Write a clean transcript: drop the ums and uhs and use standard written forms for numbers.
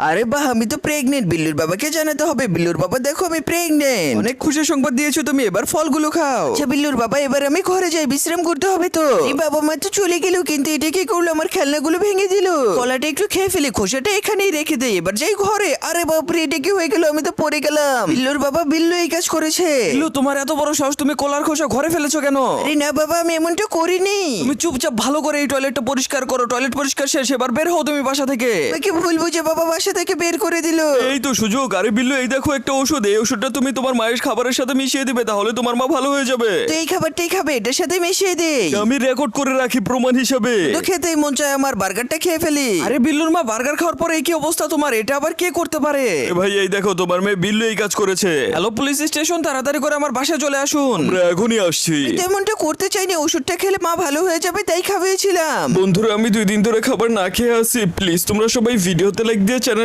আরে বাহ, আমি তো প্রেগনেন্ট। বিল্লুর বাবাকে জানাতে হবে। বিল্লুর বাবা দেখো, আমি প্রেগনেন্ট। অনেক খুশি সংবাদ দিয়েছো তুমি, এবার ফলগুলো খাও। আচ্ছা বিল্লুর বাবা, এবার আমি ঘরে যাই, বিশ্রাম করতে হবে তো। এই বাবা মা তো চলে গেল, কিন্তু এটা কি করলো? আমার খেলনাগুলো ভেঙে দিল। কলাটা একটু খেয়ে ফেলি, খোসাটা এখানেই রেখে দেই। এবার যাই ঘরে। আরে বাপরে, এটা কি হয়ে গেল? আমি তো পড়ে গেলাম। বিল্লুর বাবা, বিল্লু এই কাজ করেছে। বিল্লু, তোমার এত বড় সাহস, তুমি কলার খোসা ঘরে ফেলেছো কেন? আরে না বাবা, আমি এমনটা করিনি। তুমি চুপচাপ ভালো করে এই টয়লেটটা পরিষ্কার করো। টয়লেট পরিষ্কার শেষ, এবার বের হও তুমি বাসা থেকে। আমাকে ভুল বুঝে বাবা বাসা থেকে বের করে দিল। এই তো সুযোগ। আরে বিল্লু, এই দেখো একটা ওষুধ, এই ওষুধটা তুমি তোমার মায়ের খাবারের সাথে মিশিয়ে দিবে, তাহলে তোমার মা ভালো হয়ে যাবে। তো এই খাবারটাই খাবে, এটার সাথে মিশিয়ে দেই। আমি রেকর্ড করে রাখি প্রমাণ হিসাবে। তো খেতেই মন চায় আমার, বার্গারটা খেয়ে ফেলি। আরে বিল্লুর মা, বার্গার খাওয়ার পরে এই কি অবস্থা তোমার? এটা আবার কে করতে পারে? এ ভাই, এই দেখো তোমার মেয়ে বিল্লু এই কাজ করেছে। হ্যালো পুলিশ স্টেশন, তাড়াতাড়ি করে আমার বাসায় চলে আসুন। আমরা এখনই আসছি। তেমনটা করতে চাইনি, ওষুধটা খেলে মা ভালো হয়ে যাবে তাই খাওয়িয়েছিলাম। বন্ধুরা, আমি 2 দিন ধরে খাবার না খেয়ে আছি। প্লিজ তোমরা সবাই ভিডিওতে লাইক দিয়ে চ্যানেল